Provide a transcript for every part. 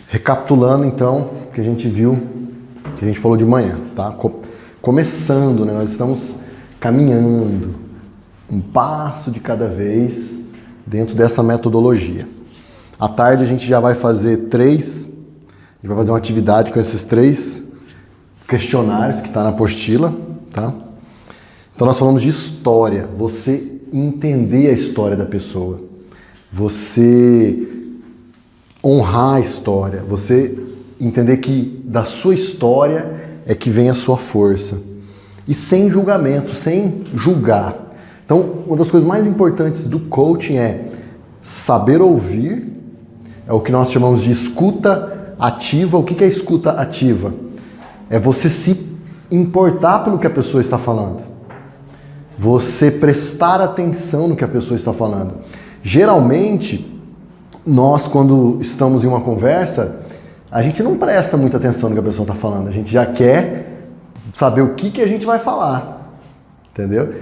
Recapitulando então o que a gente viu, que a gente falou de manhã, tá? Começando, né? Nós estamos caminhando um passo de cada vez dentro dessa metodologia. À tarde a gente já vai fazer a gente vai fazer uma atividade com esses 3 questionários que está na apostila, tá? Então nós falamos de história, você entender a história da pessoa, você honrar a história, você entender que da sua história é que vem a sua força. E sem julgamento, sem julgar. Então, uma das coisas mais importantes do coaching é saber ouvir, é o que nós chamamos de escuta ativa. O que é escuta ativa? É você se importar pelo que a pessoa está falando. Você prestar atenção no que a pessoa está falando. Geralmente, nós, quando estamos em uma conversa, a gente não presta muita atenção no que a pessoa está falando. A gente já quer saber o que a gente vai falar. Entendeu?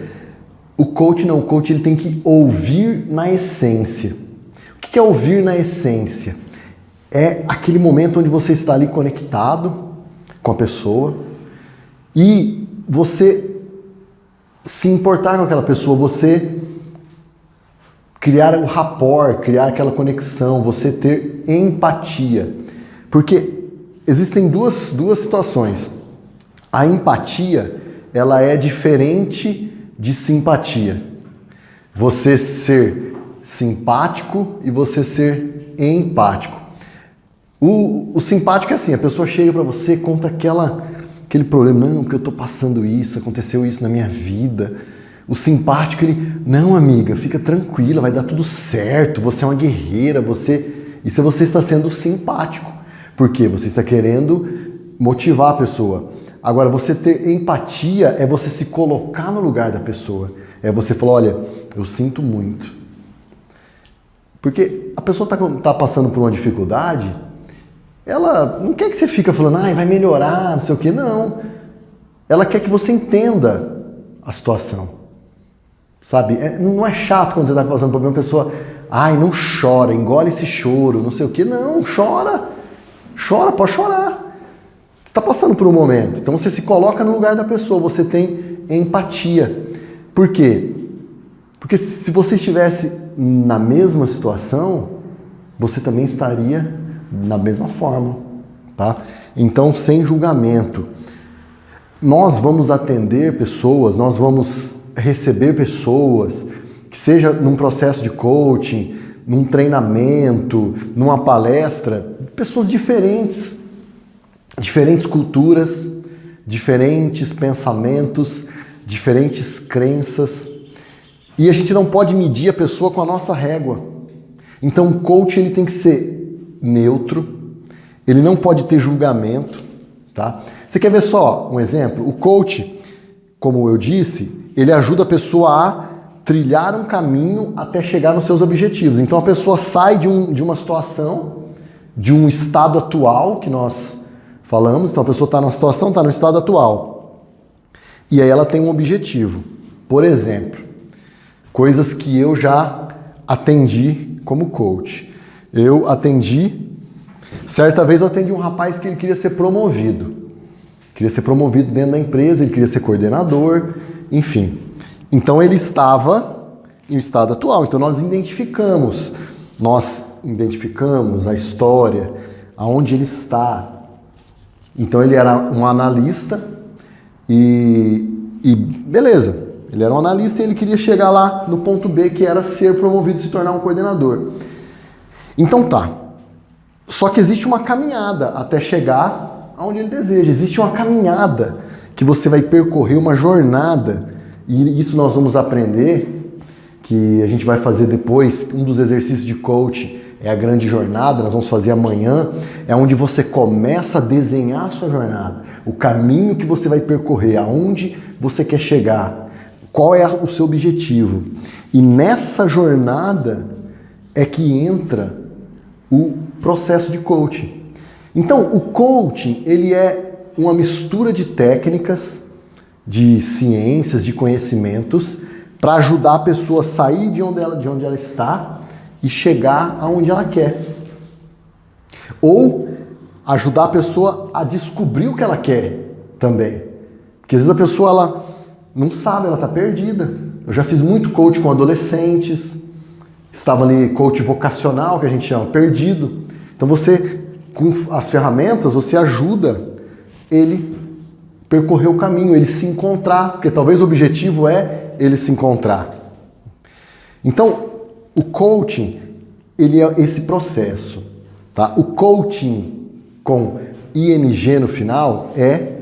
O coach não. O coach ele tem que ouvir na essência. O que é ouvir na essência? É aquele momento onde você está ali conectado com a pessoa e você se importar com aquela pessoa, você criar o rapport, criar aquela conexão, você ter empatia. Porque existem duas situações. A empatia, ela é diferente de simpatia. Você ser simpático e você ser empático. O simpático é assim, a pessoa chega pra você, conta aquele problema, não, porque eu tô passando isso, aconteceu isso na minha vida. O simpático, ele, não amiga, fica tranquila, vai dar tudo certo, você é uma guerreira, isso você está sendo simpático. Por quê? Você está querendo motivar a pessoa. Agora, você ter empatia é você se colocar no lugar da pessoa. É você falar, olha, eu sinto muito. Porque a pessoa tá passando por uma dificuldade, ela não quer que você fique falando, vai melhorar, não sei o quê. Não. Ela quer que você entenda a situação. Sabe? Não é chato quando você está passando por uma pessoa, não chora, engole esse choro, não sei o quê. Não, chora. Chora, pode chorar. Você está passando por um momento. Então você se coloca no lugar da pessoa, você tem empatia. Por quê? Porque se você estivesse na mesma situação, você também estaria da mesma forma, tá? Então, sem julgamento. Nós vamos atender pessoas, nós vamos receber pessoas, que seja num processo de coaching, num treinamento, numa palestra, pessoas diferentes culturas, diferentes pensamentos, diferentes crenças. E a gente não pode medir a pessoa com a nossa régua. Então o coach ele tem que ser neutro, ele não pode ter julgamento, tá? Você quer ver só um exemplo? O coach, como eu disse, ele ajuda a pessoa a trilhar um caminho até chegar nos seus objetivos. Então a pessoa sai de uma situação, de um estado atual que nós falamos. Então a pessoa está numa situação, está no estado atual. E aí ela tem um objetivo. Por exemplo, coisas que eu já atendi como coach. Certa vez eu atendi um rapaz que ele queria ser promovido. Queria ser promovido dentro da empresa, ele queria ser coordenador, enfim. Então ele estava em estado atual. Então nós identificamos a história, aonde ele está. Então ele era um analista e beleza. Ele era um analista e ele queria chegar lá no ponto B, que era ser promovido e se tornar um coordenador. Então tá. Só que existe uma caminhada até chegar aonde ele deseja. Existe uma caminhada que você vai percorrer, uma jornada. E isso nós vamos aprender, que a gente vai fazer depois. Um dos exercícios de coaching é a grande jornada, nós vamos fazer amanhã. É onde você começa a desenhar a sua jornada. O caminho que você vai percorrer, aonde você quer chegar. Qual é o seu objetivo? E nessa jornada é que entra o processo de coaching. Então, o coaching, ele é uma mistura de técnicas, de ciências, de conhecimentos, para ajudar a pessoa a sair de onde ela está e chegar aonde ela quer. Ou ajudar a pessoa a descobrir o que ela quer também. Porque às vezes a pessoa ela não sabe, ela está perdida. Eu já fiz muito coach com adolescentes, estava ali coach vocacional, que a gente chama, perdido. Então você, com as ferramentas, você ajuda ele percorrer o caminho, ele se encontrar, porque talvez o objetivo é ele se encontrar. Então, o coaching, ele é esse processo, tá? O coaching com ING no final é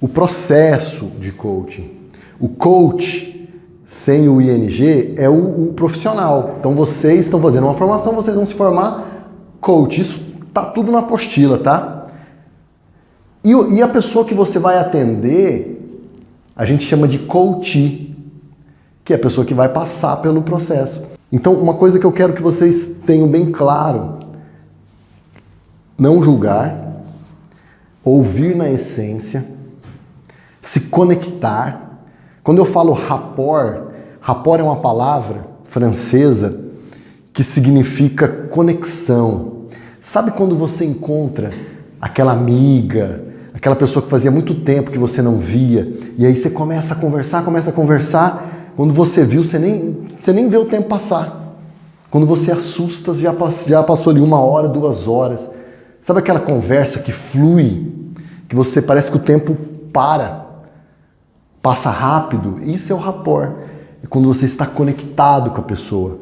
o processo de coaching. O coach sem o ING é o profissional. Então vocês estão fazendo uma formação, vocês vão se formar coach. Isso tá tudo na apostila, tá? E a pessoa que você vai atender, a gente chama de coach, que é a pessoa que vai passar pelo processo. Então, uma coisa que eu quero que vocês tenham bem claro: não julgar, ouvir na essência, se conectar. Quando eu falo rapport, rapport é uma palavra francesa que significa conexão. Sabe quando você encontra aquela amiga, aquela pessoa que fazia muito tempo que você não via, e aí você começa a conversar, quando você viu, você nem vê o tempo passar. Quando você assusta, já passou ali 1 hora, 2 horas. Sabe aquela conversa que flui, que você parece que o tempo passa rápido? Isso é o rapport. É quando você está conectado com a pessoa.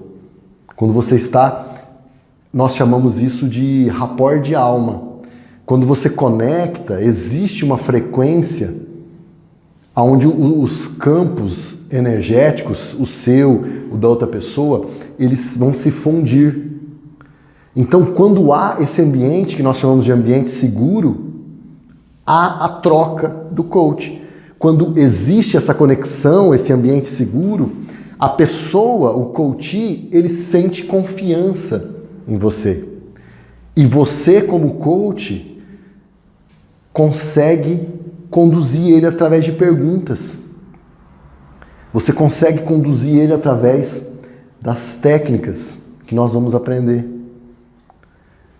Quando você está, nós chamamos isso de rapport de alma. Quando você conecta, existe uma frequência onde os campos energéticos, o seu, o da outra pessoa, eles vão se fundir. Então, quando há esse ambiente, que nós chamamos de ambiente seguro, há a troca do coach. Quando existe essa conexão, esse ambiente seguro, a pessoa, o coach, ele sente confiança em você. E você, como coach, consegue conduzir ele através de perguntas. Você consegue conduzir ele através das técnicas que nós vamos aprender.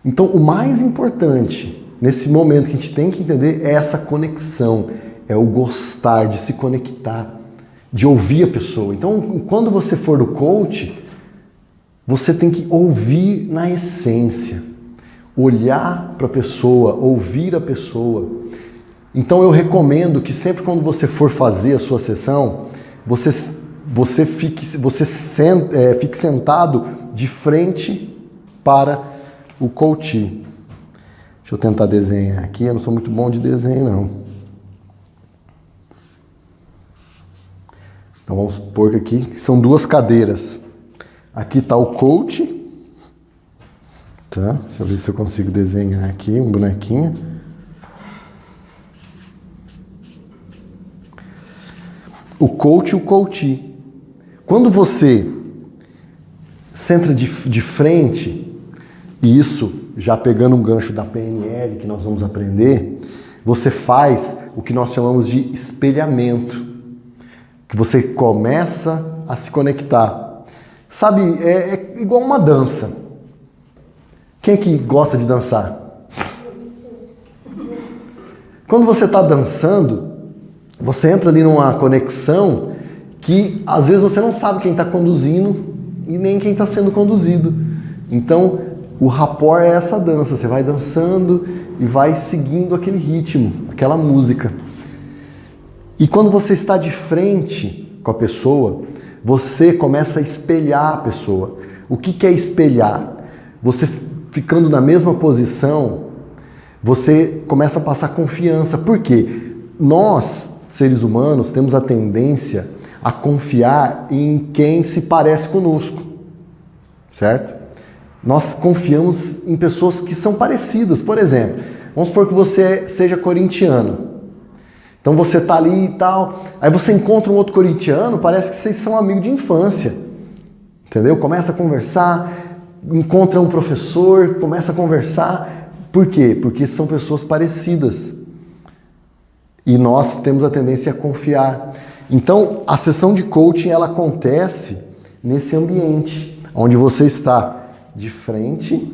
Então, o mais importante nesse momento que a gente tem que entender é essa conexão, é o gostar de se conectar, de ouvir a pessoa. Então, quando você for do coach, você tem que ouvir na essência, olhar para a pessoa, ouvir a pessoa. Então eu recomendo que sempre quando você for fazer a sua sessão, você fique sentado de frente para o coach. Deixa eu tentar desenhar aqui, eu não sou muito bom de desenho não. Então vamos supor que aqui são 2 cadeiras. Aqui está o coach. Tá? Deixa eu ver se eu consigo desenhar aqui um bonequinho. O coach e o coachee. Quando você senta de frente, e isso já pegando um gancho da PNL que nós vamos aprender, você faz o que nós chamamos de espelhamento, que você começa a se conectar. Sabe, é igual uma dança. Quem é que gosta de dançar? Quando você está dançando, você entra ali numa conexão que às vezes você não sabe quem está conduzindo e nem quem está sendo conduzido. Então, o rapport é essa dança. Você vai dançando e vai seguindo aquele ritmo, aquela música. E quando você está de frente com a pessoa, você começa a espelhar a pessoa. O que é espelhar? Você ficando na mesma posição, você começa a passar confiança. Por quê? Nós, seres humanos, temos a tendência a confiar em quem se parece conosco, certo? Nós confiamos em pessoas que são parecidas. Por exemplo, vamos supor que você seja corintiano. Então você tá ali e tal, aí você encontra um outro corintiano, parece que vocês são amigos de infância, entendeu? Começa a conversar, encontra um professor, começa a conversar. Por quê? Porque são pessoas parecidas. E nós temos a tendência a confiar. Então, a sessão de coaching, ela acontece nesse ambiente, onde você está de frente,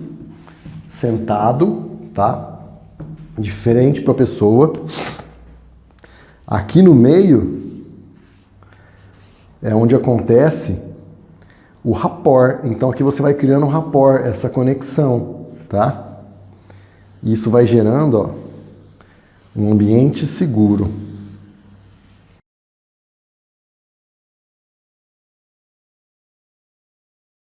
sentado, tá? diferente para a pessoa. Aqui no meio é onde acontece o rapport. Então aqui você vai criando um rapport, essa conexão, tá? Isso vai gerando, ó, um ambiente seguro.